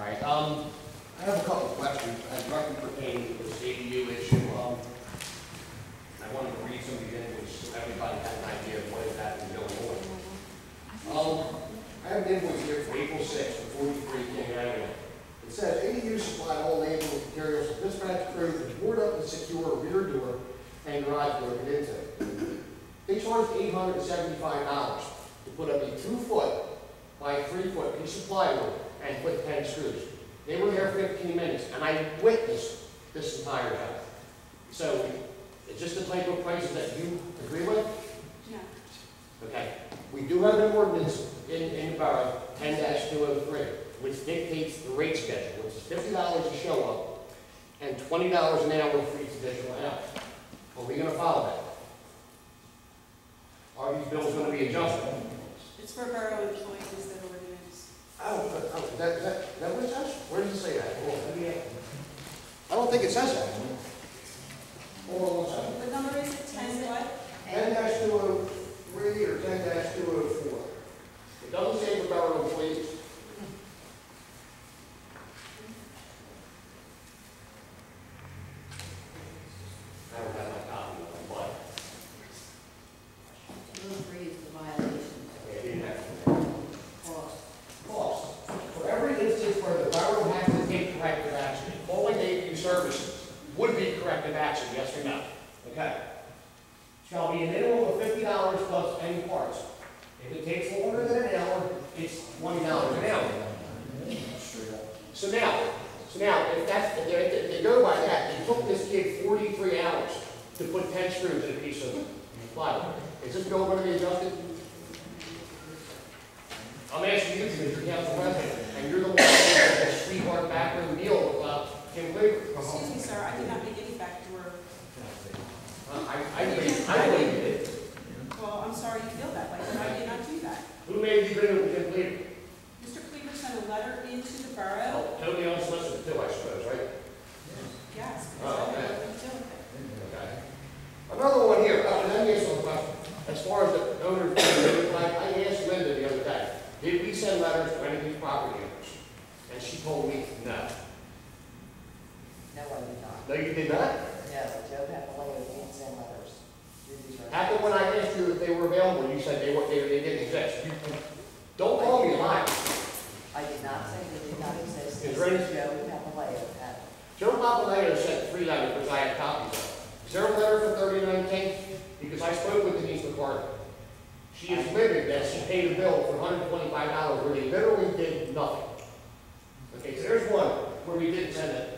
right, I have a couple of questions, directly pertaining to this ADU issue. I wanted to read some of the invoices so everybody had an idea of what is actually going on. I have an invoice here for April 6th for 43 King Avenue. It says ADU supplied all labor materials for dispatch crew to board up and secure rear door and garage door to get into. They charged $875 to put up a 2-foot by 3-foot piece of plywood and put 10 screws. They were there 15 minutes, and I witnessed this entire job. So, is this the type of prices that you agree with? No. Okay. We do have an ordinance in the borough, 10-203, which dictates the rate schedule, which is $50 to show up and $20 an hour for each additional hour. Are we going to follow that? Are these bills going to be adjusted? It's for borough employees, that ordinance. That what it says? Where does it say that? Hold on, let me ask. I don't think it says that. Hold on one second. What number is it? 10 what? 10-203 or 10-204. It doesn't say for borough employees. I don't have my copy of it, but. 203 is the violation. Okay, I didn't have it. Cost. For every instance where the borough has to take corrective action, calling ADU services would be corrective action, yes or no? Okay. Shall be a minimum of $50 plus any parts. If it takes longer than an hour, it's $20 an hour. So now, if they go by that, it took this kid 43 hours to put 10 screws in a piece of plywood. Is this bill going to be adjusted? I'm asking you because you're council president, and you're the one that did the sweetheart backroom deal with Kim Cleaver. Excuse me, sir, I did not make any backdoor. I believe you did. Well, I'm sorry you feel that way, but I did not do that. Who made the agreement with Kim Cleaver? Mr. Cleaver sent a letter into the borough. Oh, totally unsolicited too, I suppose, right? Yes, because Oh, I okay. had nothing to do with it. Okay. Another one here. Let me ask you a question. As far as the owners, I asked Linda the other day, did we send letters to any of these property owners? And she told me no. No, I did not. No, you did not? No, Joe Papaleo didn't send letters. How come when I asked you if they were available, you said they didn't exist? Don't call me a liar. I did not say they did not exist. Is there any- Joe Papaleo had. Joe Papaleo sent 3 letters, which I have copies of. Is there a letter for 39K? Because I spoke with Denise McCarthy. She is livid that she paid a bill for $125 where they literally did nothing. Okay, so there's one where we didn't send that.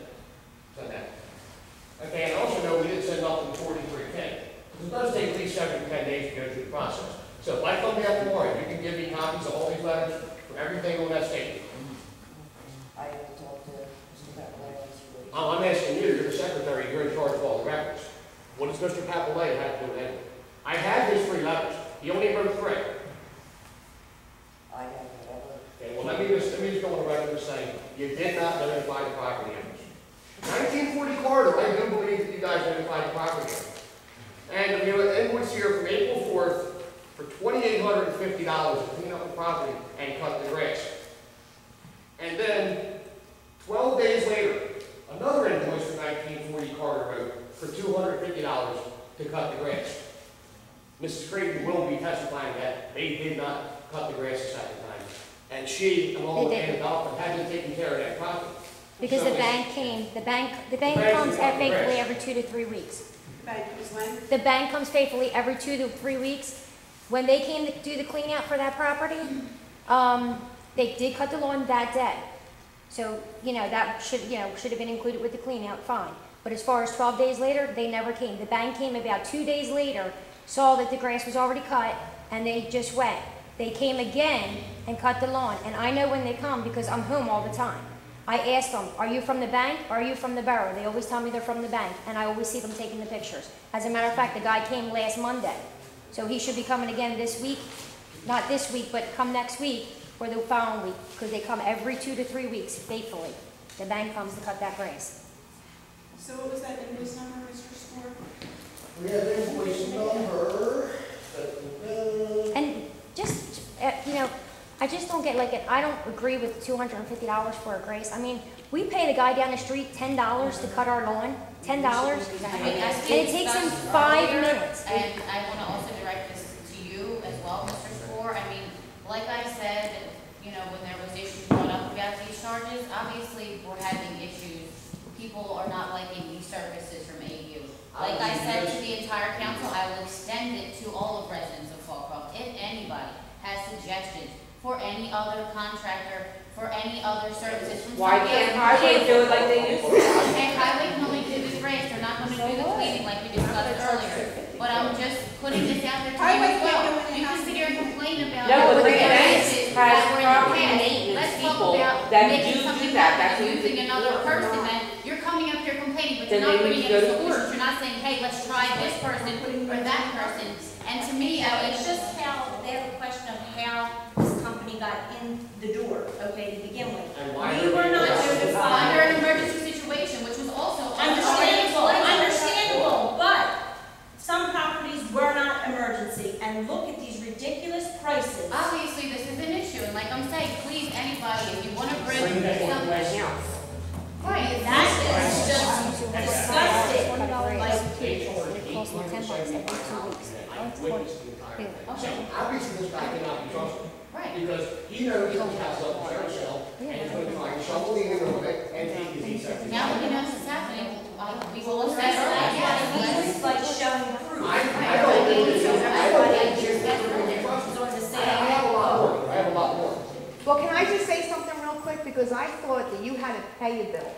Okay, and I also know we didn't send nothing to 43K. It does take at least 7 to 10 days to go through the process. So if I come back tomorrow, you can give me copies of all these letters for everything on that statement. I have to talk to Mr. Papaleo. Oh, I'm asking you, you're the secretary, you're in charge of all the records. What does Mr. Papaleo have to do with it? I have his 3 letters. He only wrote 3. I have whatever. Okay, well, let me just go on the record and say, you did not notify the property owners. 1940 corridor, I do believe that you guys notified the property owners. And we have an invoice here from April 4th for $2,850 to clean up the property and cut the grass. And then 12 days later, another invoice for 1940 Carter Road for $250 to cut the grass. Mrs. Creighton will be testifying that they did not cut the grass a second time. And she, along with Anna Dolphin, had been taking care of that property. Because So the it's- bank came, the bank bank comes is not the faithfully rest. every 2 to 3 weeks. The bank was when? The bank comes faithfully every 2 to 3 weeks. When they came to do the clean out for that property, they did cut the lawn that day. So, that should have been included with the clean out, fine. But as far as 12 days later, they never came. The bank came about 2 days later, saw that the grass was already cut, and they just went. They came again and cut the lawn. And I know when they come because I'm home all the time. I asked them, are you from the bank or are you from the borough? They always tell me they're from the bank, and I always see them taking the pictures. As a matter of fact, the guy came last Monday. So he should be coming again this week. Not this week, but come next week or the following week, because they come every 2 to 3 weeks, faithfully. The bank comes to cut that grass. So what was that invoice number, Mr. Store? We have invoice number. And just, I just don't get, like, I don't agree with $250 for a grace. I mean, we pay the guy down the street $10 to cut our lawn, $10. I mean, as And we it takes him discussed 5 earlier, minutes. And I want to also direct this to you as well, Mr. Spore. I mean, like I said, you know, when there was issues brought up about these charges, obviously we're having issues. People are not liking these services from AU. Like I said to the entire council, I will extend it to all of residents of Folcroft. If anybody has suggestions for any other contractor, for any other services from Why somebody can't else. Highway do it like they used to? Okay, Highway can only do the grass, they're not gonna do the cleaning like we discussed earlier. But I'm just putting this out there to you Highway as well. can't do it You can in-house. sit here and complain about. No, but the the bank services has that were in the property past. maintenance Let's talk people about that making do something that. happen, That's what using we- another person, then you're coming up here complaining, but you're Then not they bringing need to any go to solutions. court. You're not saying, hey, let's try this person or that person. And to me, It's just how, they have a question of how this company got in the door, okay, to begin with. And why We are were we- not under notified. an emergency situation, which was also Understandable, understandable, but some properties were not emergency, and look at these ridiculous prices. Obviously, this is an issue, and like I'm saying, please, anybody, if you wanna bring Bring that one to my something. house. Right, That is just disgusting. Like, They charge it costs me $10 every 2 weeks. I witnessed the entire thing. So Okay. obviously this guy cannot be trusted, right. because he knows his house up to sheriff's sale, and he's gonna try and shovel the end of it and take his E-70. Now that he knows it's happening, we will Well, assess that, yes. he's like showing proof. I don't think this is, I don't think this is really trusted. On the I have a lot more, I have a lot more. Well, can I just say something real quick? Because I thought that you had to pay a bill.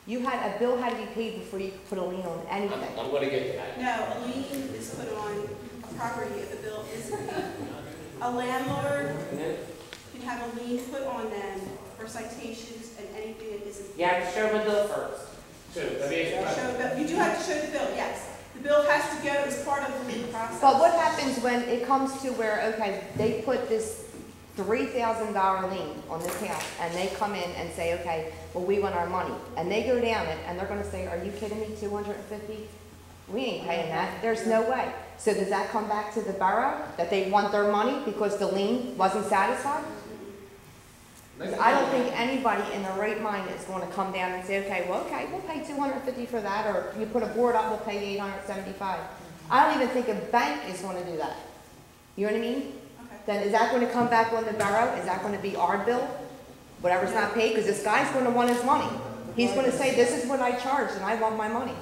A bill had to be paid before you could put a lien on anything. I'm gonna get to that. No, a lien is put on a property if the bill isn't paid. A landlord can have a lien put on them for citations and anything that isn't. You have to show them the bill first. So, let me ask you a question. Show a bill. You do have to show the bill, yes. The bill has to go as part of the lien process. But what happens when it comes to where, okay, they put this $3,000 lien on this house, and they come in and say, okay, well, we want our money. And they go down it, and they're gonna say, are you kidding me, 250? We ain't paying that, there's no way. So does that come back to the borough, that they want their money because the lien wasn't satisfied? 'Cause I don't think anybody in their right mind is gonna come down and say, okay, we'll pay 250 for that, or you put a board up, we'll pay 875. I don't even think a bank is gonna do that. You know what I mean? Okay. Then is that gonna come back on the borough? Is that gonna be our bill? Whatever's not paid, because this guy's gonna want his money. He's gonna say, this is what I charged, and I want my money.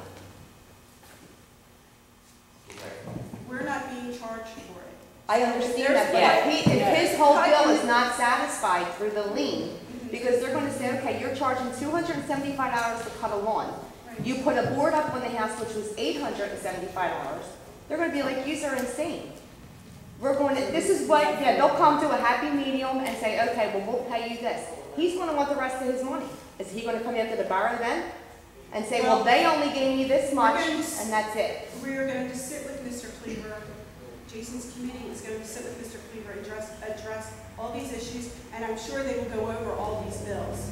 We're not being charged for it. I understand that, but if his whole bill is not satisfied through the lien, because they're gonna say, okay, you're charging $275 to cut a lawn. You put a board up on the house, which was $875. They're gonna be like, yous are insane. We're going to, this is what, yeah, they'll come to a happy medium and say, okay, well, we'll pay you this. He's gonna want the rest of his money. Is he gonna come into the borough then? And say, well, they only gave me this much, and that's it. We are going to sit with Mr. Cleaver. Jason's committee is going to sit with Mr. Cleaver and address all these issues, and I'm sure they will go over all these bills.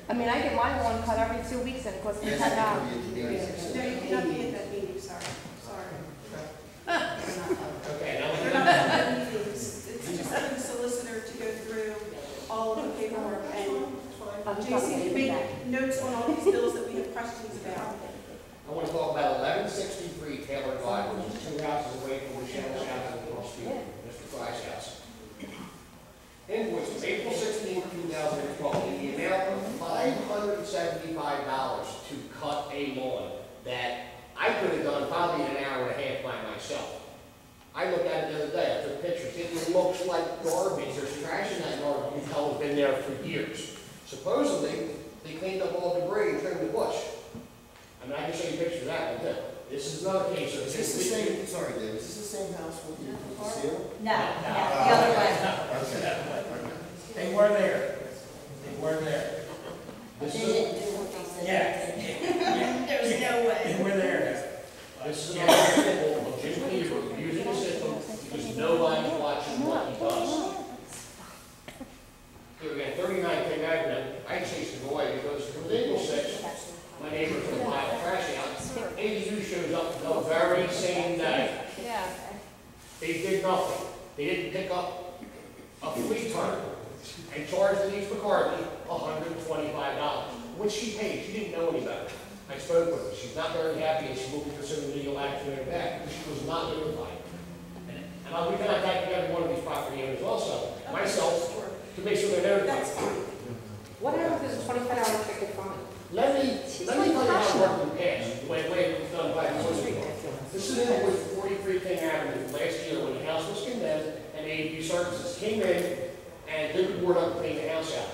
I mean, I get my lawn cut every 2 weeks, and it costs me $10. No, you cannot be at that meeting, sorry. Okay, now They're not at the meetings. It's just for the solicitor to go through all of the paperwork, and Jason can make notes on all these bills that we have questions about. I want to talk about 1163 Taylor Drive, which is 2 houses away from Michelle's house and across the street, Mr. Fry's house. Invoice of April 16, 2012, in the amount of $575 to cut a lawn that I could have done probably in an hour and a half by myself. I looked at it the other day, I took pictures, it looks like garbage, there's trash in that yard, you can tell it's been there for years. Supposedly, they cleaned up all the debris and trimmed the bush. I mean, I can show you pictures of that one too. This is another case of. Is this the same, sorry Dave, is this the same house with the seal? No, the other way. Okay. They were there. They were there. This They is, didn't do what they said. Yeah. There's no way. They were there. this is another example of Jim Cleaver using the system because nobody's watching what he does. Here again, 39 King Avenue, I chased him away because within the 6, my neighbors would pile trash out. ADU shows up the very same day. Yeah. They did nothing. a flea turn and charged Denise McCarthy $125, which she paid. She didn't know any better. I spoke with her. She's not very happy, and she will be pursuing legal action in her back because she was not notified. And I'll be contacting every one of these property owners also, myself, to make sure they're That's notified. fine. What happened to the $25 ticket fine? Let me tell you how it worked in the past, the way it was done by the solicitor. This is in with 43 King Avenue last year when the house was condemned and AEP Services came in and did the board up and cleaned the house out.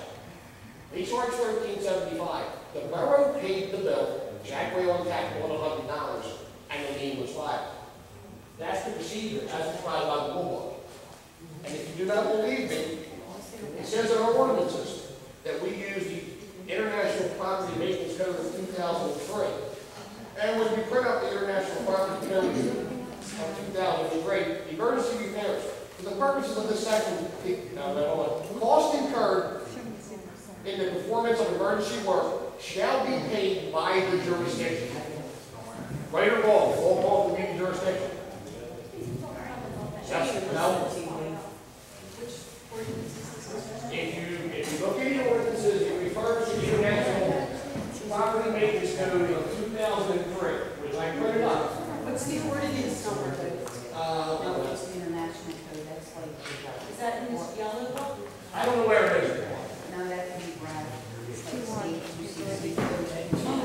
They charged $13.75. The borough paid the bill, Jack Ray on tax $100, and the lien was filed. That's the procedure as described by the rule book. And if you do not believe me, it says in our ordinances that we use the International Property Maintenance Code of 2003. And when we print up the International Property Code of 2003, the emergency repairs, for the purposes of this section, cost incurred in the performance of emergency work shall be paid by the jurisdiction. Right or wrong, all falls within the jurisdiction. Yes, no? If you look at the ordinances, it refers to the International Property Maintenance Code of 2003, which I printed up. What's the ordinance number? That's the international code, that's like. Is that in this yellow book? I don't know where it is. No, that can be Brad. It's like state,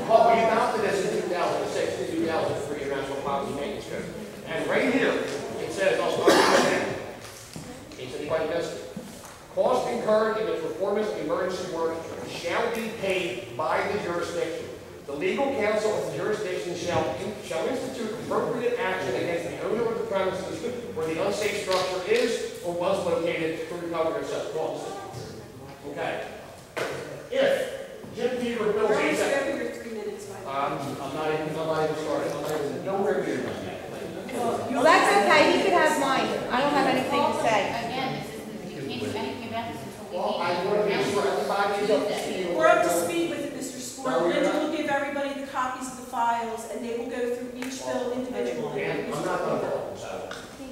Well, we adopted this in 2006, the 2003 International Property Maintenance Code. And right here, it says, I'll start with that. In case anybody missed it. Cost incurred in the performance of emergency work shall be paid by the jurisdiction. The legal counsel of the jurisdiction shall institute appropriate action against the owner of the premises where the unsafe structure is or was located to recover of such costs. Okay. If Jim Peter We're builds almost a over your 3 minutes, by the way. I'm not even started. I'm not even nowhere near that. Well, that's okay, he could have mine. I don't have anything to say. Again, this is, you can't do anything about this until we Well, meet. I want to make sure everybody is up to speed. We're up to speed with it, Mr. Sport. No, we're Linda not. will give everybody the copies of the files, and they will go through each bill individually. And I'm not done talking, so.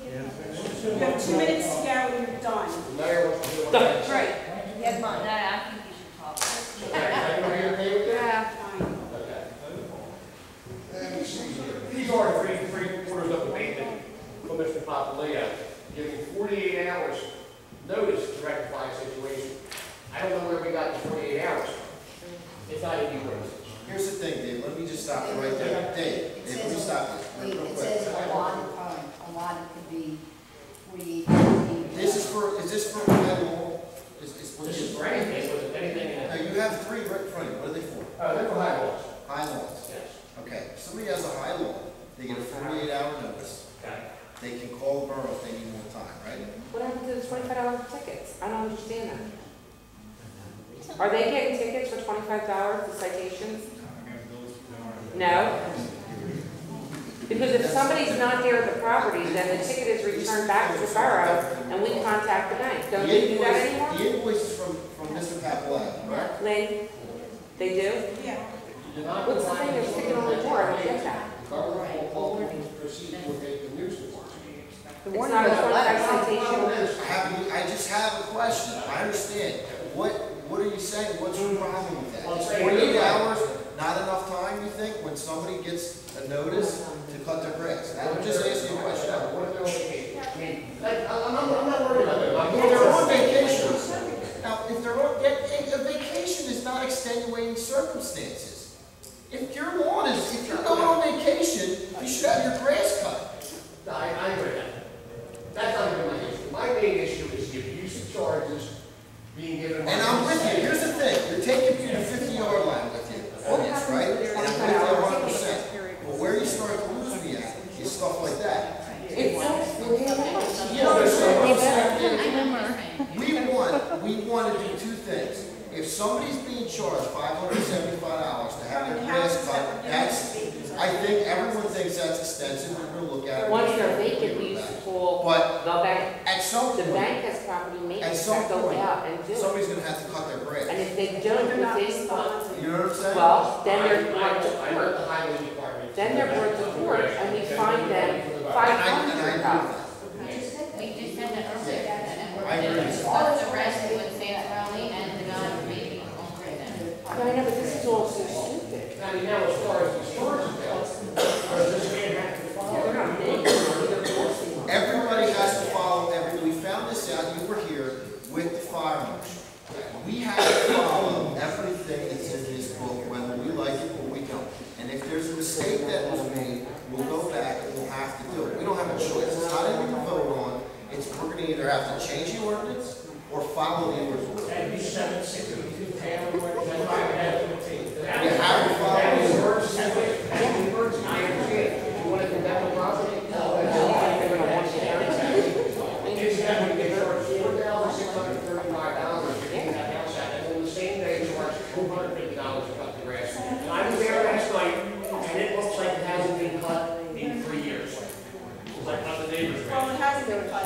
You have 2 minutes to go when you're done. The mayor wants to do what Right, he has mine. I think you should talk. Okay, everybody okay with that? Yeah. Fine. Okay. Let me see here. These are three quarters of abatement from Mr. Papalia, giving 48 hours notice to rectify a situation. I don't know where we got the 48 hours. It's not in the ordinance. Here's the thing, Dave, let me just stop you right there. Dave, let me stop you real It quick. says a lot of time, a lot of could be 48, 50. Is this for federal? This is for anything, was it anything in Now, it? you have three right in front of you, what are they for? They're for high laws. High laws. Yes. Okay, if somebody has a high law, they get a 48-hour notice, Okay. they can call the borough if they need more time, right? What happened to the $25 tickets? I don't understand that. Are they getting tickets for $25, the citations? No? Because if somebody's not there at the property, then the ticket is returned back to the borough and we contact the bank. Don't they do that anymore? The invoice is from Mr. Papaleo, right? Lynn, they do? Yeah. You do not What's the comply thing, with they're sticking on the door, I don't get that. The borough will ultimately proceed to abate the nuisance. The It's warning not a was a letter. 25 citation. I just have a question, I understand. What are you saying, what's your problem with that? I'm Is saying- 48 hours not enough time, you think, when somebody gets a notice to cut their grass? I'm just asking you a question. What if they're on vacation? I mean, I'm not worried about that. I'm If going they're on there. vacation, now, if they're on, a vacation is not extenuating circumstances. If you're going on vacation, you should have your grass cut. I agree with that. That's not even my issue. My main issue is the abuse of charges being given. And I'm with you, here's the thing, you're taking me to 50-yard line with you, on this, right? And I'm with you 100%. But where you start to lose me at is stuff like that. It's You know, there's so much stuff there. I know what you're saying. We want to do two things. If somebody's being charged $575 to have their grass cut, I think everyone thinks that's extensive, we're gonna look at it. Once they're vacant, we used to call But the bank. at some The point, bank has property at maintenance some that go point, out and do it. somebody's gonna have to cut their And grass. if they don't They're not within, responding. You know what I'm saying? well, then they're brought to I know court. the highway department. Then they're brought to court and we fine them And I agree with $500. that. We just said that earlier, and we're I agree. Discuss the rescue in Santarelli and the guy maybe on Grayson. I know, but this is all so stupid. I mean, now as far as the storage goes, does this man have to follow? They're not making money, they're forcing money. Everybody has to follow everything. We found this out, you were here with the fire marshal. We have to follow everything that's in this book, whether we like it or we don't. And if there's a mistake that was made, we'll go back and we'll have to do it. We don't have a choice. It's not anything to vote on. It's, we're gonna either have to change the ordinance or follow the ordinance. And be 762 pound, or You have to follow the ordinance. I understand. If you want to condemn a property, it's that when they charge $4,635 to get that house out, and on the same day, they charge $250 to cut the grass. And I was there last night, and it looks like it hasn't been cut in 3 years. It's like how the neighbors. Well, it hasn't been cut.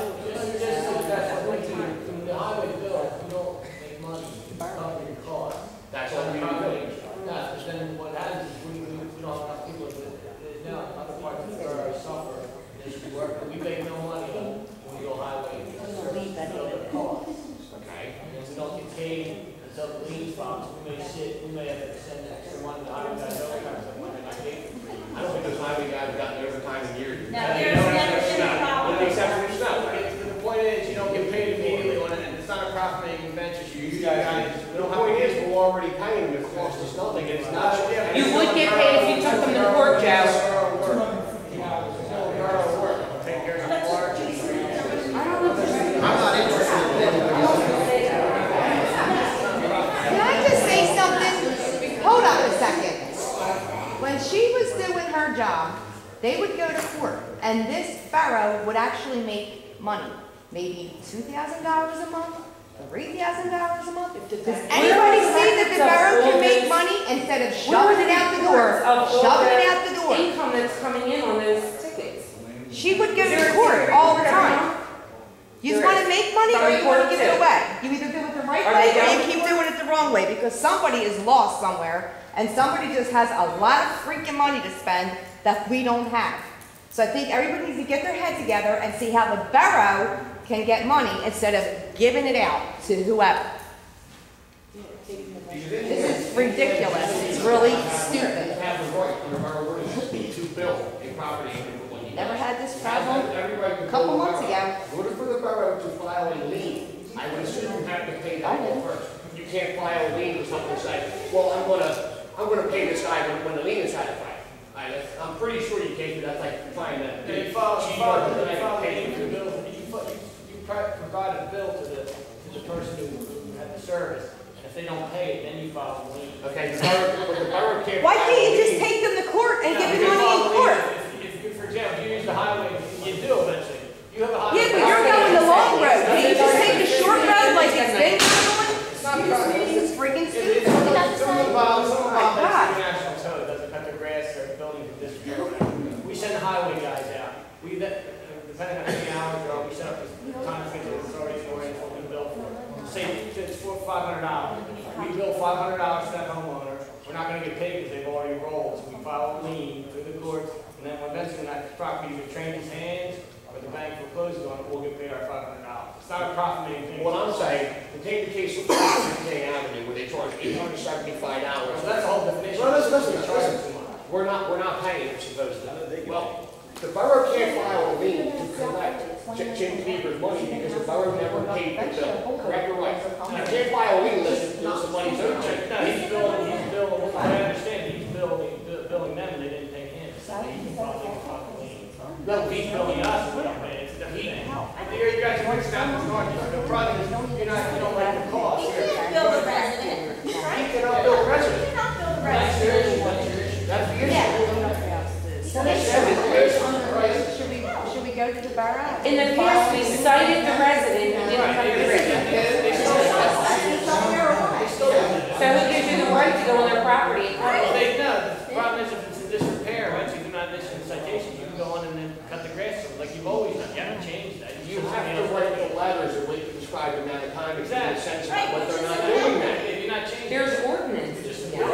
The highway bill, you don't make money, covering your cost. That's all we do. Yeah, but then what happens is we don't have enough people, there's now other parts of the borough suffer, this work, we make no money when we go highway. The cost. Okay. And if we don't get paid until the lien files, we may have to send extra money to highway guys, overtime, so money not paid for free. I don't think those highway guys have gotten overtime in years. Now, there's never been a problem. Except for the snow. The point is, you don't get paid immediately on it, and it's not a profit-making venture, so you guys, we don't The have point to is, we're already paying the cost of nothing, and it's not. You would get paid if you took them to court, Joe. Take care of the water. I'm not interested in anybody else. Can I just say something? Hold on a second. When she was doing her job, they would go to court, and this borough would actually make money. Maybe $2,000 a month, $3,000 a month. Does anybody see that the borough can make money instead of shoving it out the door? Shoving it out the door. Income that's coming in on those tickets. She would go to court all the time. You want to make money or you want to give it away? You either do it the right way or you keep doing it the wrong way because somebody is lost somewhere and somebody just has a lot of freaking money to spend that we don't have. So I think everybody needs to get their head together and see how the borough can get money instead of giving it out to whoever. This is ridiculous. It's really stupid. Have the right under our ordinance to build a property. Never had this problem a couple months ago. In order for the borough to file a lien, I would assume you have to pay that bill first. You can't file a lien with something and say, well, I'm gonna pay this guy when the lien is satisfied. I'm pretty sure you can't do that. That's like trying to. You provide a bill to the person who had the service, and if they don't pay it, then you file a lien. Okay, but the borough can't. Why can't you just take them to court and give them money in court? If, for example, you use the highway, you do eventually. You have a highway. Yeah, but you're going the long road. Can't you just take the short road like it's been going? This is freaking stupid. Some of Oh my God. the national code doesn't cut the grass or buildings in district or whatever. We send the highway guys out. Depending on how many hours you're on, we set up this time schedule that's already for it, what we bill for. Say it's for $500. We bill $500 to that homeowner. We're not gonna get paid because they've already rolled. So we file a lien through the courts, and then eventually when that property either changes hands or the bank forecloses on it, we'll get paid our $500. It's not a profit-making thing. What I'm saying, to take the case of King Avenue where they charge $875. So that's a whole definition. No, listen, We're charging too much. We're not paying it supposed to. Well, the borough can't file a lien to collect Jim Cleaver's money because the borough never paid the bill. Correct or right? You can't file a lien unless the money's owed. No, he's billing, I understand, he's billing them and they didn't pay him. So he can probably lien. No, he's billing us and we don't pay it. It's the heat. You guys are mixed up with charges. The problem is, you don't like the cost. You can't bill the resident, right? You cannot bill the resident. You cannot bill the That's the resident. issue. That's the issue. Should we go to the borough? In the past, we cited the resident and didn't cut the ribbon. So who gives you the right to go on their property and cut Well, it? the problem is if it's in disrepair, once you do not issue the citation, you can go on and then cut the grass like you've always done. You haven't changed that. You have to write the letters and wait to describe the amount of time it's in a sense Right, but which they're is not the doing that. If you're not changing. There's ordinance. You're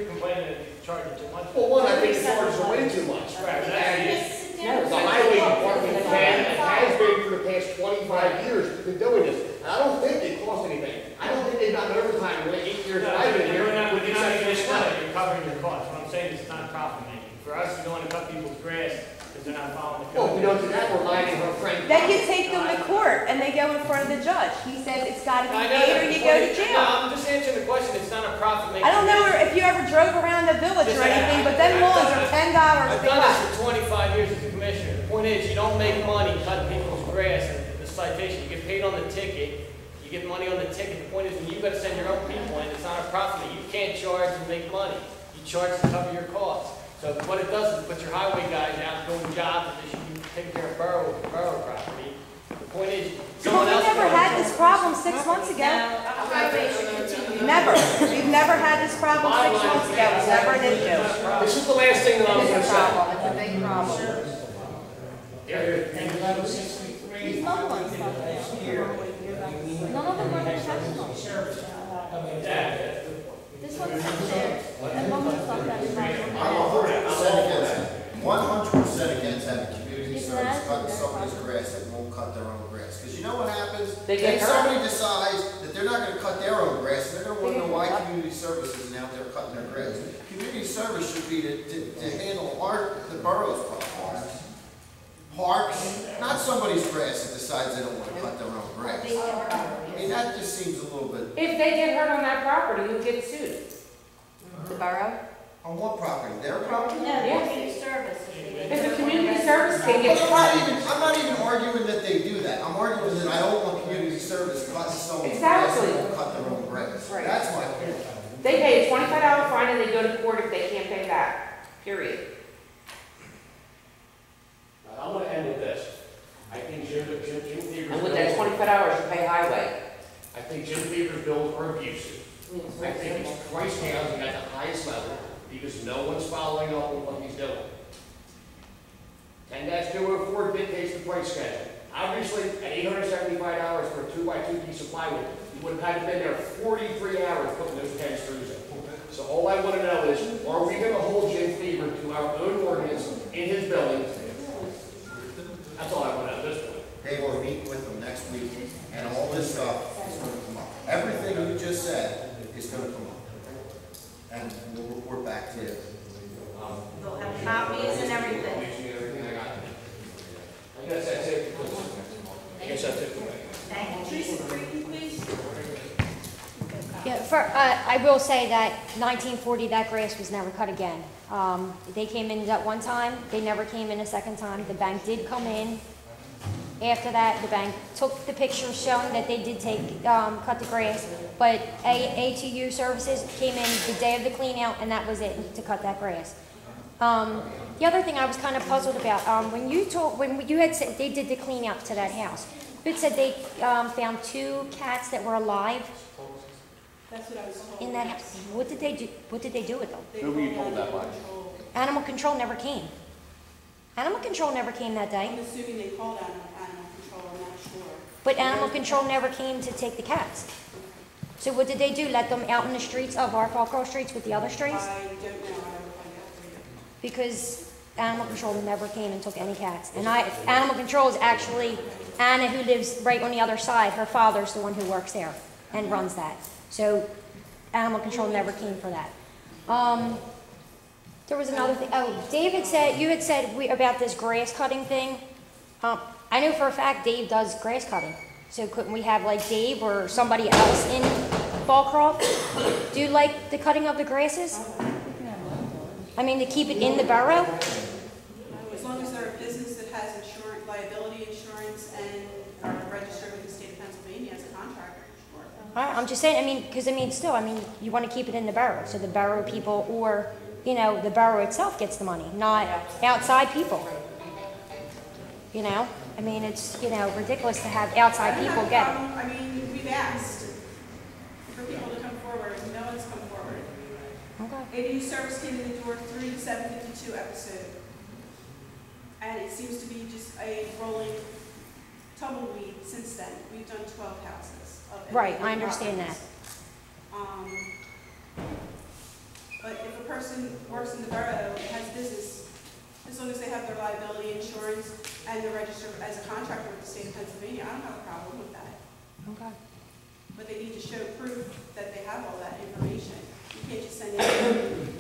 complaining that you're charging too much. Well, one, I think the charges are way too much. Right, that's The highway department has been for the past 25 years been doing this. And I don't think it cost anything. I don't think they've gotten overtime in the 8 years that I've been here. You're not with the even exception of this one. you're covering your costs. What I'm saying is it's not profit making. For us, we don't want to cut people's grass because they're not following the code. Well, if we don't do that, we're lining her friend. Then you take them to court and they go in front of the judge. He says it's gotta be I know paid or that. you go to No, jail. I'm just answering the question. It's not a profit making. I don't know if you ever drove around the village or anything, but them lawns are $10 I've to done cut. this for 25 years as a commissioner. The point is, you don't make money cutting people's grass and the citation. You get paid on the ticket. You get money on the ticket. The point is, when you've got to send your own people in, it's not a profit. You can't charge and make money. You charge to cover your costs. So what it does is put your highway guys out doing jobs that they should be taking care of borough property. The point is, But someone we else. never had this problem 6 months ago. Never. We've never had this problem 6 months ago. It was never an issue. This is the last thing that I'm It's going a to say. problem, it's a big problem. These little ones. None of them are professional. This one's not there. And one was not that professional. I'm 100% against it. 100% against having community service cut somebody's grass that won't cut their own grass. Because you know what happens? They get If hurt. somebody decides that they're not gonna cut their own grass, they're gonna wonder why community service isn't out there cutting their grass. Community service should be to handle the borough's problems. Parks, not somebody's grass that decides they don't wanna cut their own grass. I mean, that just seems a little bit, If they get hurt on that property, who gets sued? The borough? on what property? Their property? Community service. If the community service can get I'm cut, not even arguing that they do that. I'm arguing that I don't want community service cutting someone's grass Exactly. that won't cut their own grass. Right. That's my point. they pay a $25 fine and they go to court if they can't pay back, period. I'm going to end with this. I think Jim Fever's And with that $25, you pay highway. I think Jim Fever's bills are abusive. I think he's price gouging at the highest level because no one's following up on what he's doing. 10-204 dictates the price schedule. Obviously, at $875 for a 2x2 piece of plywood, you would have had to been there 43 hours putting those 10 screws in. So all I want to know is, are we going to hold Jim Fever to our own ordinance in his building? That's all I want to know at this point. They will meet with them next week, and all this stuff is going to come up. Everything you just said is going to come up. And we'll report back to you. They'll have copies and everything. Everything I got. I guess that's it. I guess that's it. Thank you. Teresa, briefly, please. Yeah, I will say that 1940, that grass was never cut again. They came in that one time, they never came in a second time. The bank did come in. After that, the bank took the pictures showing that they did cut the grass, but ATU services came in the day of the clean out, and that was it, to cut that grass. The other thing I was kind of puzzled about, when you had said they did the clean out to that house, you had said they found 2 cats that were alive That's what I was told. in that house. What did they do? What did they do with them? Who were you told that by? Animal control never came. Animal control never came that day. I'm assuming they called animal control, I'm not sure. But animal control never came to take the cats. So what did they do? Let them out in the streets of our Folcroft streets with the other streets? I don't know, I will find out for you. Because animal control never came and took any cats. And animal control is actually Anna, who lives right on the other side. Her father's the one who works there and runs that. So animal control never came for that. There was another thing. Oh, David said, you had said about this grass cutting thing. I know for a fact Dave does grass cutting. So couldn't we have like Dave or somebody else in Folcroft do like the cutting of the grasses? I mean, to keep it in the borough? As long as they're a business that has insurance, liability insurance, and are registered with the state of Pennsylvania as a contractor, sure. I'm just saying, I mean, because you want to keep it in the borough, so the borough people or, the borough itself gets the money, not outside people. I mean, it's, ridiculous to have outside people get it. I mean, we've asked for people to come forward, no one's come forward. Okay. ADU service came in the door through the 752 episode. And it seems to be just a rolling tumbleweed since then. We've done 12 houses. Right, I understand that. But if a person works in the borough, has business, as long as they have their liability insurance and they're registered as a contractor with the state of Pennsylvania, I don't have a problem with that. Okay. But they need to show proof that they have all that information. You can't just send anyone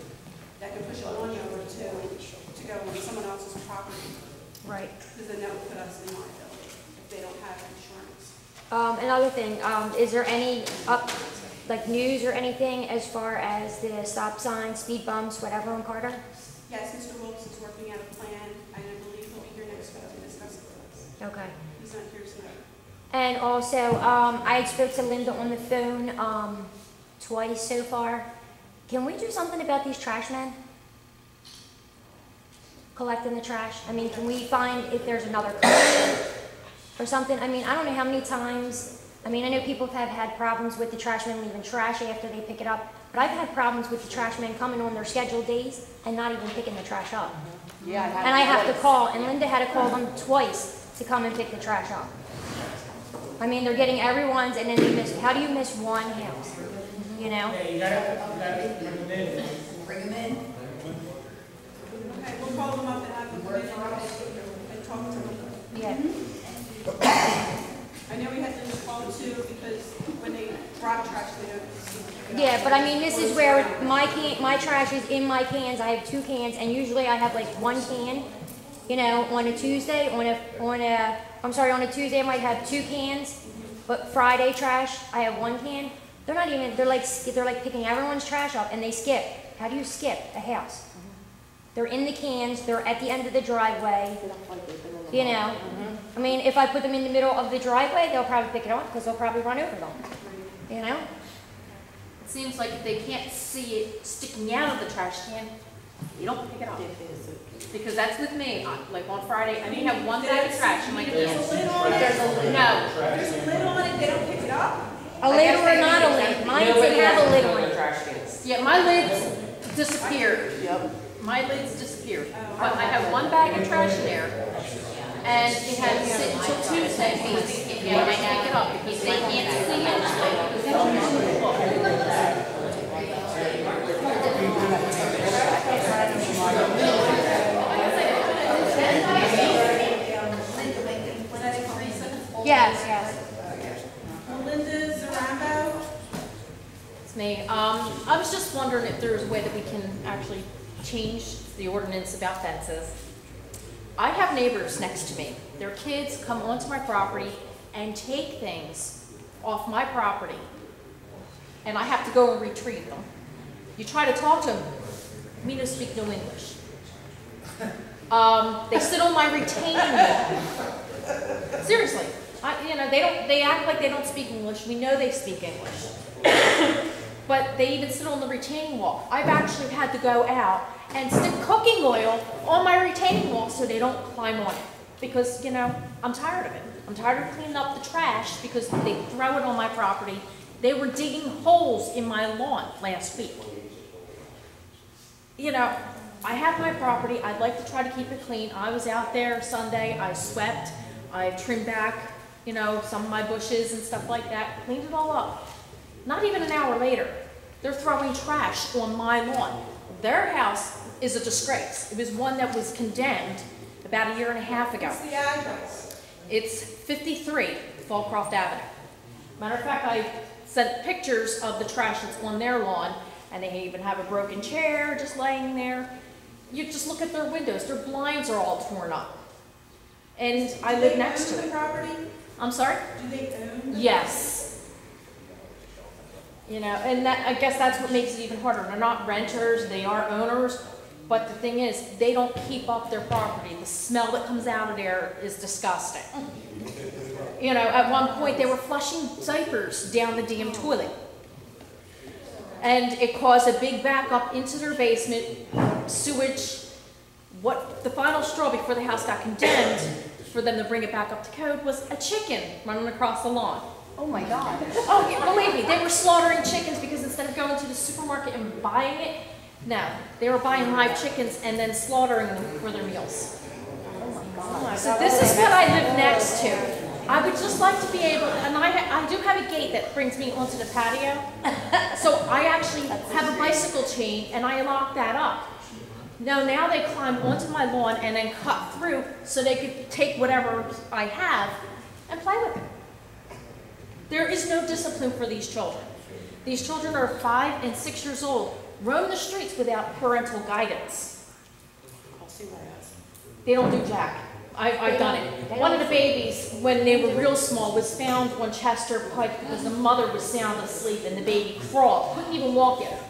that can push a lawn over to go on someone else's property, Right. because then that would put us in liability if they don't have insurance. Another thing, is there any like news or anything as far as the stop signs, speed bumps, whatever on Carter? Yes, Mr. Wilkes is working out a plan, and I believe he'll be here next week to discuss it with us. Okay. He's not here tonight. And also, I had spoke to Linda on the phone, twice so far. Can we do something about these trash men? Collecting the trash? I mean, can we find if there's another company or something? I mean, I don't know how many times, I mean, I know people have had problems with the trash men leaving trash after they pick it up, but I've had problems with the trash men coming on their scheduled days and not even picking the trash up. Yeah, And I have to call, and Linda had to call them twice to come and pick the trash up. I mean, they're getting everyone's, and then they miss, how do you miss one house? You know? Yeah, you gotta bring them in. Bring them in. Okay, we'll call them up and have them come in and talk to them. Yeah. I know we had to call too, because when they drop trash, they don't seem to pick it up. Yeah, but I mean, this is where my trash is in my cans. I have 2 cans, and usually I have like 1 can, you know, on a Tuesday, on a Tuesday I might have 2 cans, but Friday trash, I have 1 can. They're not even, they're like picking everyone's trash up, and they skip. How do you skip a house? They're in the cans, they're at the end of the driveway, you know. I mean, if I put them in the middle of the driveway, they'll probably pick it up, because they'll probably run over them, you know? It seems like if they can't see it sticking out of the trash can, you don't pick it up. Because that's with me, like on Friday, I may have 1 bag of trash in my can. There's a lid on it. No. There's a lid on it, they don't pick it up. A lid or not a lid? Mine didn't have a lid on it. Trash cans. Yeah, my lids disappeared. Yep. My lids disappeared. But I have 1 bag of trash in there, and it had to sit until Tuesday because they can't pick it up because they can't see it. Because they don't know the book. Yes. Melinda Zarambo. It's me. I was just wondering if there's a way that we can actually change the ordinance about fences. I have neighbors next to me. Their kids come onto my property and take things off my property, and I have to go and retrieve them. You try to talk to them, me no speak no English. They sit on my retaining wall. Seriously, they act like they don't speak English. We know they speak English. But they even sit on the retaining wall. I've actually had to go out and stick cooking oil on my retaining wall so they don't climb on it. Because, I'm tired of it. I'm tired of cleaning up the trash because they throw it on my property. They were digging holes in my lawn last week. I have my property. I'd like to try to keep it clean. I was out there Sunday. I swept. I trimmed back, some of my bushes and stuff like that. Cleaned it all up. Not even an hour later, they're throwing trash on my lawn. Their house is a disgrace. It was one that was condemned about 1.5 years ago. What's the address? It's 53 Folcroft Avenue. Matter of fact, I sent pictures of the trash that's on their lawn, and they even have a broken chair just laying there. You just look at their windows. Their blinds are all torn up. And I live next to Do they own it. the property? I'm sorry? Do they own the Yes. And I guess that's what makes it even harder. They're not renters, they are owners, but the thing is, they don't keep up their property. The smell that comes out of there is disgusting. At one point they were flushing diapers down the damn toilet. And it caused a big backup into their basement, sewage. What the final straw before the house got condemned for them to bring it back up to code was a chicken running across the lawn. Oh my God. Oh, yeah, believe me, they were slaughtering chickens because instead of going to the supermarket and buying it, no, they were buying live chickens and then slaughtering them for their meals. So this is what I live next to. I would just like to be able, and I do have a gate that brings me onto the patio, so I actually have a bicycle chain and I lock that up. Now they climb onto my lawn and then cut through so they could take whatever I have and play with it. There is no discipline for these children. These children are 5 and 6 years old, roam the streets without parental guidance. I'll see where it is. They don't do jack. I've done it. One of the babies, when they were real small, was found on Chester Pike because the mother was sound asleep and the baby crawled, couldn't even walk yet.